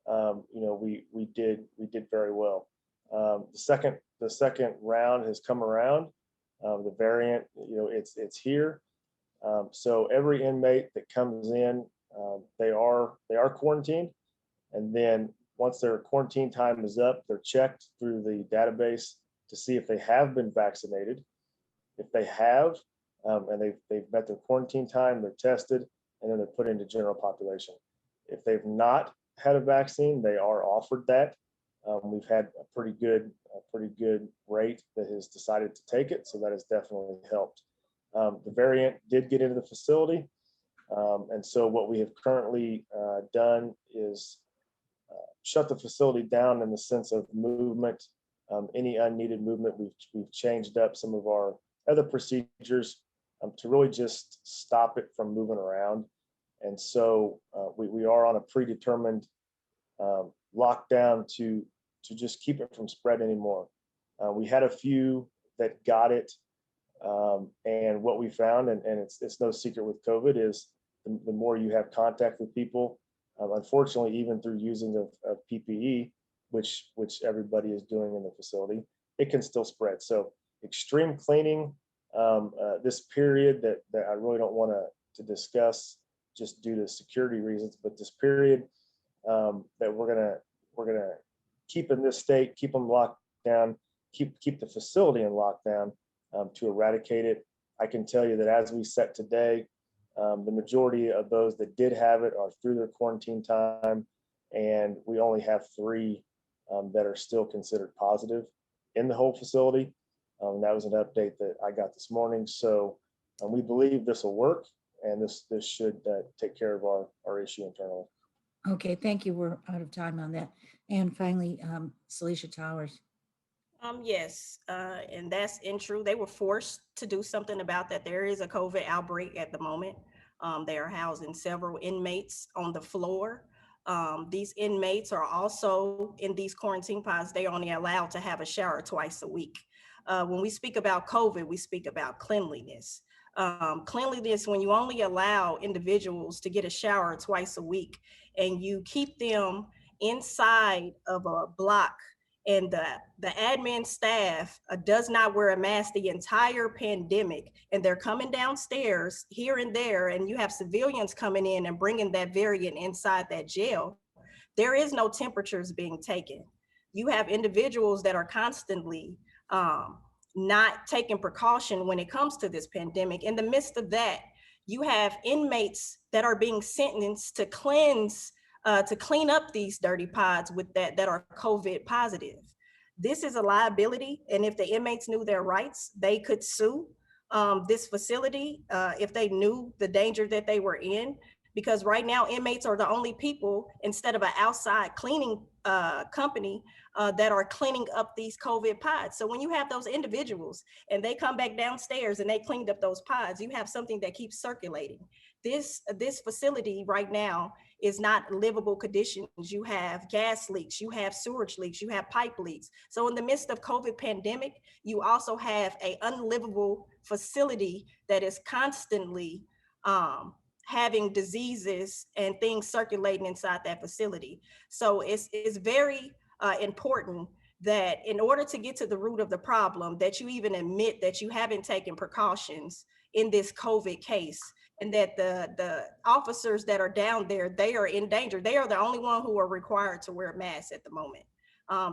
Speaker 4: we did very well. The second round has come around. The variant, it's here. So every inmate that comes in, they are quarantined, and then once their quarantine time is up, they're checked through the database to see if they have been vaccinated. If they have, and they've met their quarantine time, they're tested, and then they're put into general population. If they've not had a vaccine, they are offered that. We've had a pretty good rate that has decided to take it, so that has definitely helped. The variant did get into the facility, and so what we have currently done is shut the facility down in the sense of movement. Any unneeded movement, we've changed up some of our other procedures to really just stop it from moving around. And so we are on a predetermined lockdown to just keep it from spread anymore. We had a few that got it, and what we found, and it's no secret with COVID, is the more you have contact with people, unfortunately, even through using of PPE, which everybody is doing in the facility, it can still spread. So extreme cleaning, this period that I really don't want to discuss just due to security reasons, but this period that we're gonna keep in this state, keep them locked down, keep the facility in lockdown to eradicate it. I can tell you that as we set today, the majority of those that did have it are through their quarantine time, and we only have 3 that are still considered positive in the whole facility. That was an update that I got this morning. So we believe this will work, and this should take care of our issue internally.
Speaker 2: Okay, thank you. We're out of time on that. And finally, Celicia Towers.
Speaker 5: Yes, and that's true. They were forced to do something about that. There is a COVID outbreak at the moment. They are housing several inmates on the floor. These inmates are also in these quarantine pods. They only allowed to have a shower twice a week. When we speak about COVID, we speak about cleanliness. Cleanliness, when you only allow individuals to get a shower twice a week and you keep them inside of a block, and the admin staff does not wear a mask the entire pandemic, and they're coming downstairs here and there, and you have civilians coming in and bringing that variant inside that jail, there is no temperatures being taken. You have individuals that are constantly not taking precaution when it comes to this pandemic. In the midst of that, you have inmates that are being sentenced to clean up these dirty pods with that are COVID positive. This is a liability, and if the inmates knew their rights, they could sue this facility if they knew the danger that they were in. Because right now, inmates are the only people, instead of an outside cleaning company, that are cleaning up these COVID pods. So when you have those individuals and they come back downstairs and they cleaned up those pods, you have something that keeps circulating. This facility right now is not livable conditions. You have gas leaks, you have sewage leaks, you have pipe leaks. So in the midst of COVID pandemic, you also have an unlivable facility that is constantly having diseases and things circulating inside that facility. So it's very important that in order to get to the root of the problem, that you even admit that you haven't taken precautions in this COVID case, and that the officers that are down there, they are in danger. They are the only one who are required to wear masks at the moment.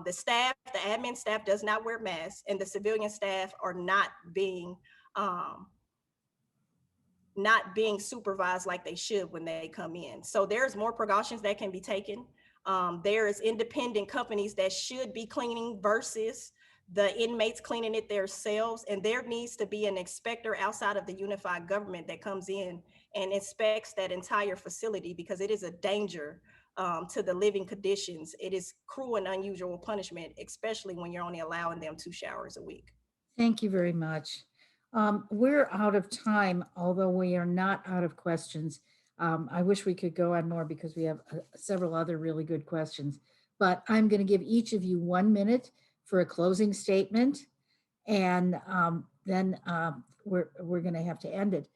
Speaker 5: The staff, the admin staff does not wear masks, and the civilian staff are not being supervised like they should when they come in. So there's more precautions that can be taken. There is independent companies that should be cleaning versus the inmates cleaning it themselves. And there needs to be an inspector outside of the unified government that comes in and inspects that entire facility, because it is a danger to the living conditions. It is cruel and unusual punishment, especially when you're only allowing them 2 showers a week.
Speaker 2: Thank you very much. We're out of time, although we are not out of questions. I wish we could go on more because we have several other really good questions, but I'm going to give each of you 1 minute for a closing statement, and then we're going to have to end it.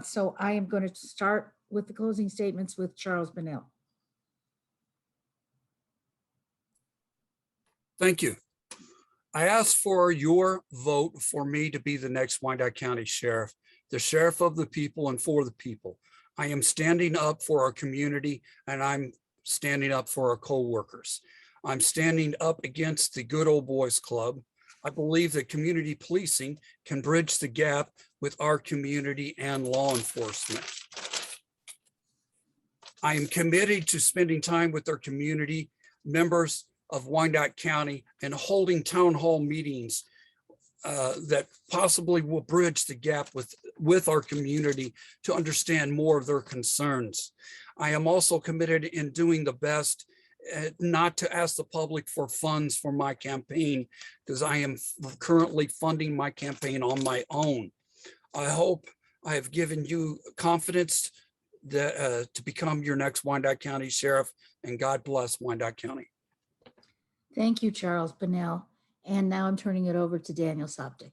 Speaker 2: So I am going to start with the closing statements with Charles Bunnell.
Speaker 3: Thank you. I ask for your vote for me to be the next Wyandotte County Sheriff, the sheriff of the people and for the people. I am standing up for our community, and I'm standing up for our co-workers. I'm standing up against the Good Old Boys Club. I believe that community policing can bridge the gap with our community and law enforcement. I am committed to spending time with our community members of Wyandotte County and holding town hall meetings that possibly will bridge the gap with our community to understand more of their concerns. I am also committed in doing the best not to ask the public for funds for my campaign, because I am currently funding my campaign on my own. I hope I have given you confidence that to become your next Wyandotte County Sheriff, and God bless Wyandotte County.
Speaker 2: Thank you, Charles Bunnell. And now I'm turning it over to Daniel Soptic.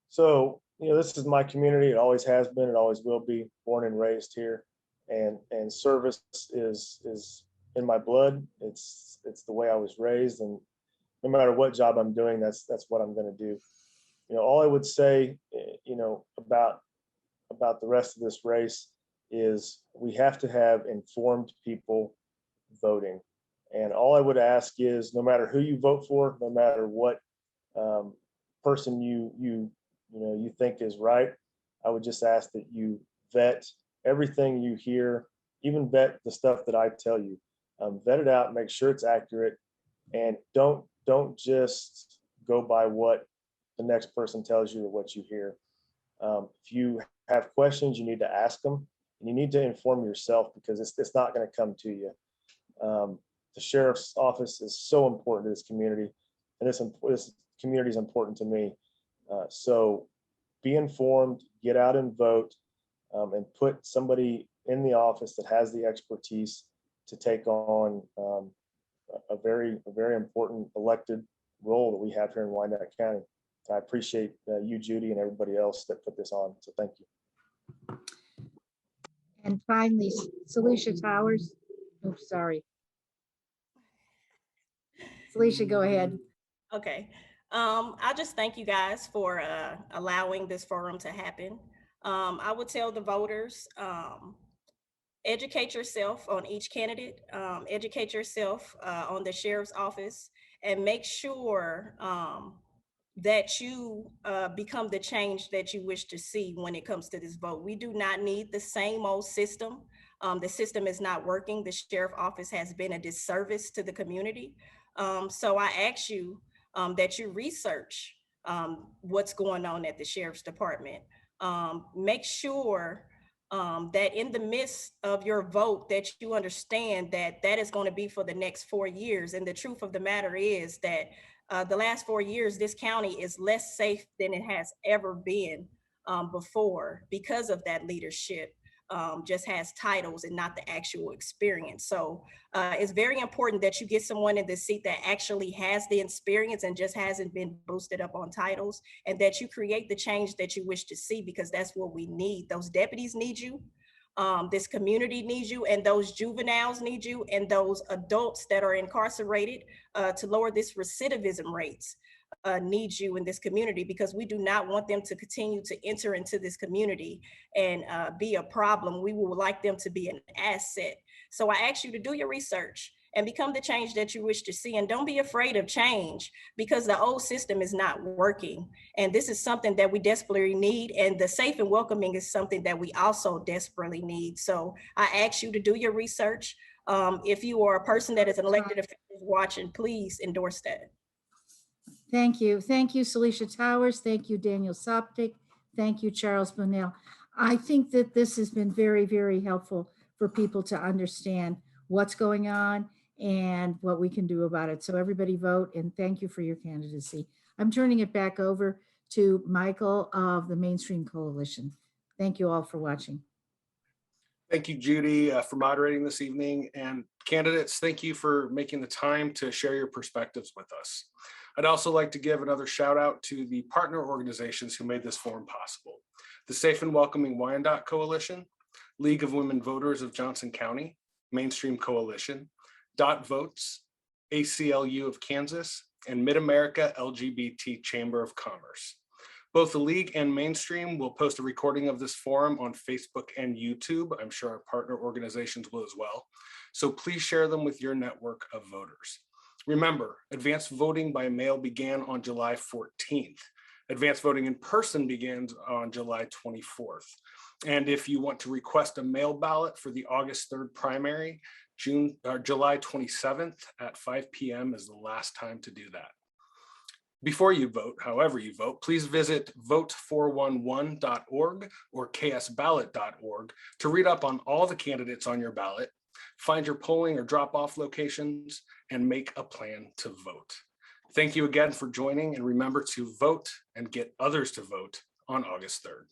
Speaker 4: So, this is my community. It always has been, it always will be, born and raised here. And service is in my blood. It's the way I was raised, and no matter what job I'm doing, that's what I'm going to do. All I would say, about the rest of this race is we have to have informed people voting. And all I would ask is, no matter who you vote for, no matter what person you think is right, I would just ask that you vet everything you hear, even vet the stuff that I tell you. Vet it out, make sure it's accurate, and don't just go by what the next person tells you or what you hear. If you have questions, you need to ask them, and you need to inform yourself, because it's not going to come to you. The sheriff's office is so important to this community, and this community is important to me. So be informed, get out and vote, and put somebody in the office that has the expertise to take on a very important elected role that we have here in Wyandotte County. I appreciate you, Judy, and everybody else that put this on. So thank you.
Speaker 2: And finally, Celicia Towers. Oh, sorry. Celicia, go ahead.
Speaker 5: Okay. I just thank you guys for allowing this forum to happen. I would tell the voters, educate yourself on each candidate, educate yourself on the sheriff's office, and make sure that you become the change that you wish to see when it comes to this vote. We do not need the same old system. The system is not working. The sheriff's office has been a disservice to the community. So I ask you that you research what's going on at the sheriff's department. Make sure that in the midst of your vote, that you understand that that is going to be for the next 4 years. And the truth of the matter is that the last 4 years, this county is less safe than it has ever been before, because of that leadership just has titles and not the actual experience. So it's very important that you get someone in the seat that actually has the experience and just hasn't been boosted up on titles, and that you create the change that you wish to see, because that's what we need. Those deputies need you. This community needs you, and those juveniles need you, and those adults that are incarcerated to lower this recidivism rates need you in this community, because we do not want them to continue to enter into this community and be a problem. We would like them to be an asset. So I ask you to do your research and become the change that you wish to see. And don't be afraid of change, because the old system is not working. And this is something that we desperately need. And the safe and welcoming is something that we also desperately need. So I ask you to do your research. If you are a person that is an elected official watching, please endorse that.
Speaker 2: Thank you. Thank you, Celicia Towers. Thank you, Daniel Soptic. Thank you, Charles Bunnell. I think that this has been very, very helpful for people to understand what's going on and what we can do about it. So everybody vote, and thank you for your candidacy. I'm turning it back over to Michael of the Mainstream Coalition. Thank you all for watching.
Speaker 1: Thank you, Judy, for moderating this evening. And candidates, thank you for making the time to share your perspectives with us. I'd also like to give another shout out to the partner organizations who made this forum possible: the Safe and Welcoming Wyandotte Coalition, League of Women Voters of Johnson County, Mainstream Coalition, Dot Votes, ACLU of Kansas, and Mid-America LGBT Chamber of Commerce. Both the League and Mainstream will post a recording of this forum on Facebook and YouTube. I'm sure our partner organizations will as well. So please share them with your network of voters. Remember, advanced voting by mail began on July 14th. Advanced voting in person begins on July 24th. And if you want to request a mail ballot for the August 3rd primary, July 27th at 5 p.m. is the last time to do that. Before you vote, however you vote, please visit vote411.org or ksballot.org to read up on all the candidates on your ballot, find your polling or drop-off locations, and make a plan to vote. Thank you again for joining, and remember to vote and get others to vote on August 3rd.